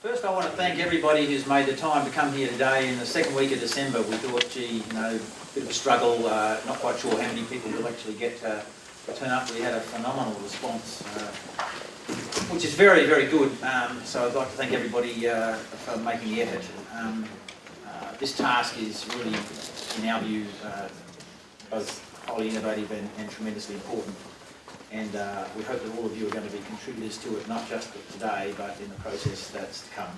First, I want to thank everybody who's made the time to come here today. In the second week of December, we thought, gee, bit of a struggle, not quite sure how many people will actually get to turn up. We had a phenomenal response, which is very, very good. So I'd like to thank everybody for making the effort. This task is really, in our view, both highly innovative and tremendously important. And we hope that all of you are going to be contributors to it, not just today, but in the process that's to come.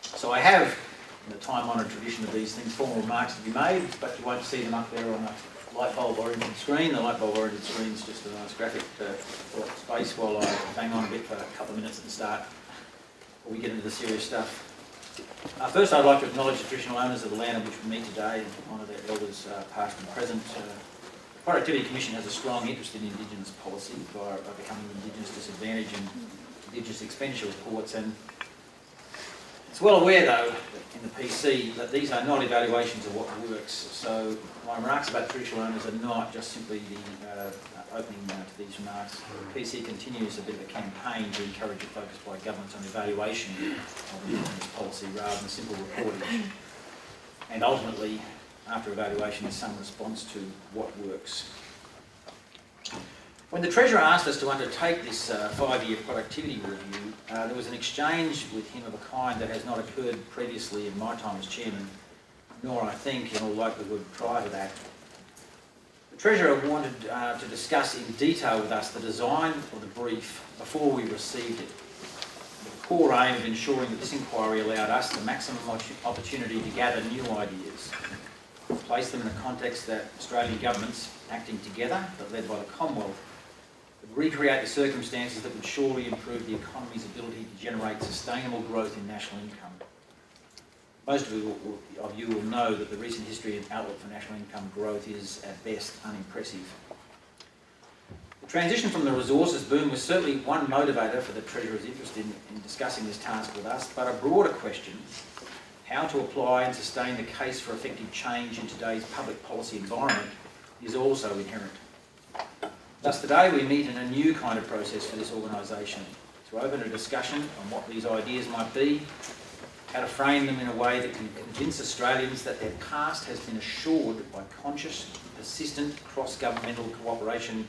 So I have, in the time-honoured tradition of these things, formal remarks to be made, but you won't see them up there on the light bulb oriented screen. The light bulb oriented screen is just a nice graphic to fill up space while I bang on a bit for a couple of minutes at the start, before we get into the serious stuff. First, I'd like to acknowledge the traditional owners of the land on which we meet today and honour their elders past and present. The Productivity Commission has a strong interest in Indigenous policy by becoming Indigenous disadvantage and Indigenous expenditure reports, and it's well aware though in the PC that these are not evaluations of what works. So my remarks about traditional owners are not just simply the opening to these remarks. The PC continues a bit of a campaign to encourage a focus by governments on evaluation of Indigenous policy rather than simple reporting. And ultimately, after evaluation, is some response to what works. When the Treasurer asked us to undertake this 5-year productivity review, there was an exchange with him of a kind that has not occurred previously in my time as Chairman, nor I think in all likelihood prior to that. The Treasurer wanted to discuss in detail with us the design of the brief before we received it. The core aim of ensuring that this inquiry allowed us the maximum opportunity to gather new ideas, place them in a context that Australian governments, acting together but led by the Commonwealth, would recreate the circumstances that would surely improve the economy's ability to generate sustainable growth in national income. Most of you will know that the recent history and outlook for national income growth is, at best, unimpressive. The transition from the resources boom was certainly one motivator for the Treasurer's interest in discussing this task with us, but a broader question, how to apply and sustain the case for effective change in today's public policy environment, is also inherent. Thus today we meet in a new kind of process for this organisation, to open a discussion on what these ideas might be, how to frame them in a way that can convince Australians that their past has been assured by conscious, persistent, cross-governmental cooperation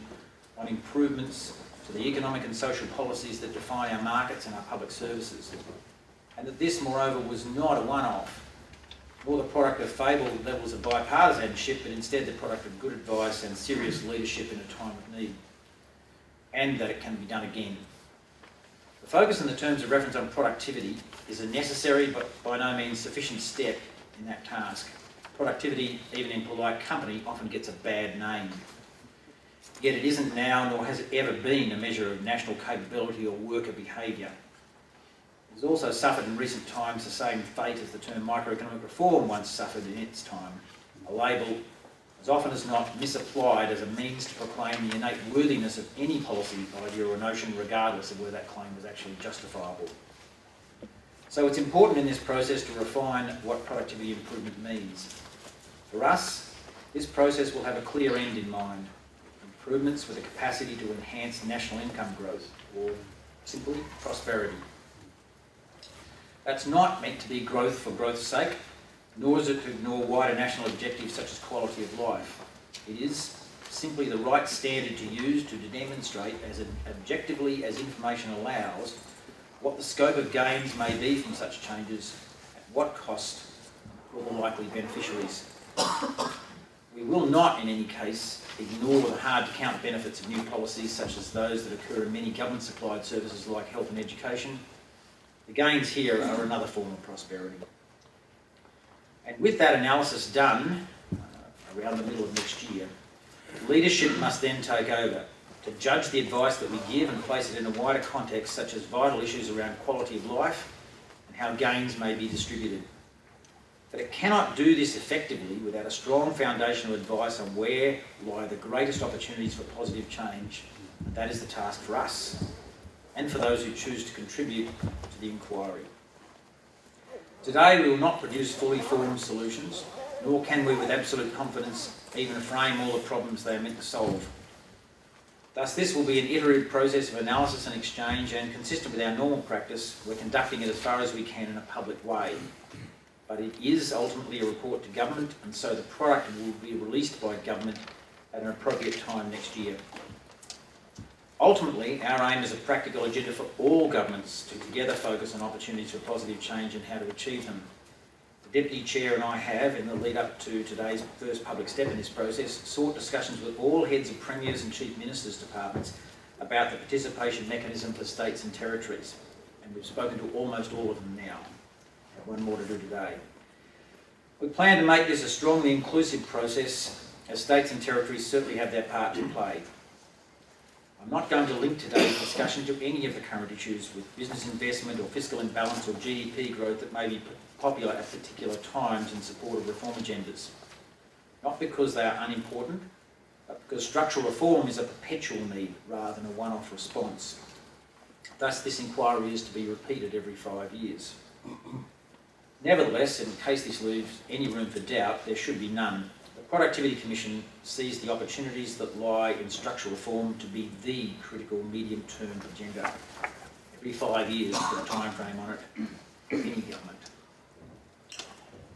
on improvements to the economic and social policies that define our markets and our public services. And that this, moreover, was not a one-off, nor the product of fabled levels of bipartisanship, but instead the product of good advice and serious leadership in a time of need, and that it can be done again. The focus in the terms of reference on productivity is a necessary but by no means sufficient step in that task. Productivity, even in polite company, often gets a bad name. Yet it isn't now, nor has it ever been, a measure of national capability or worker behaviour. It has also suffered in recent times the same fate as the term microeconomic reform once suffered in its time. A label, as often as not, misapplied as a means to proclaim the innate worthiness of any policy idea or notion, regardless of whether that claim was actually justifiable. So it's important in this process to refine what productivity improvement means. For us, this process will have a clear end in mind: improvements with a capacity to enhance national income growth, or simply prosperity. That's not meant to be growth for growth's sake, nor is it to ignore wider national objectives such as quality of life. It is simply the right standard to use to demonstrate as objectively as information allows what the scope of gains may be from such changes, at what cost for the likely beneficiaries. We will not, in any case, ignore the hard-to-count benefits of new policies such as those that occur in many government-supplied services like health and education. The gains here are another form of prosperity. And with that analysis done, around the middle of next year, leadership must then take over to judge the advice that we give and place it in a wider context, such as vital issues around quality of life and how gains may be distributed. But it cannot do this effectively without a strong foundational advice on where lie the greatest opportunities for positive change. And that is the task for us and for those who choose to contribute to the inquiry. Today we will not produce fully formed solutions, nor can we with absolute confidence even frame all the problems they are meant to solve. Thus, this will be an iterative process of analysis and exchange, and consistent with our normal practice, we're conducting it as far as we can in a public way. But it is ultimately a report to government, and so the product will be released by government at an appropriate time next year. Ultimately, our aim is a practical agenda for all governments to together focus on opportunities for positive change and how to achieve them. The Deputy Chair and I have, in the lead up to today's first public step in this process, sought discussions with all heads of Premiers and Chief Ministers' departments about the participation mechanism for states and territories. And we've spoken to almost all of them now. We have one more to do today. We plan to make this a strongly inclusive process, as states and territories certainly have their part to play. I'm not going to link today's discussion to any of the current issues with business investment or fiscal imbalance or GDP growth that may be popular at particular times in support of reform agendas. Not because they are unimportant, but because structural reform is a perpetual need rather than a one-off response. Thus, this inquiry is to be repeated every 5 years. Nevertheless, in case this leaves any room for doubt, there should be none. The Productivity Commission sees the opportunities that lie in structural reform to be the critical medium-term agenda. Every 5 years, put a time frame on it, any government.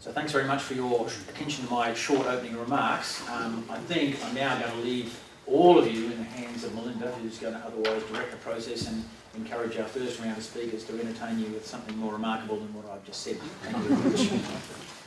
So thanks very much for your attention to my short opening remarks. I think I'm now going to leave all of you in the hands of Melinda, who's going to otherwise direct the process and encourage our first round of speakers to entertain you with something more remarkable than what I've just said. Thank you very much.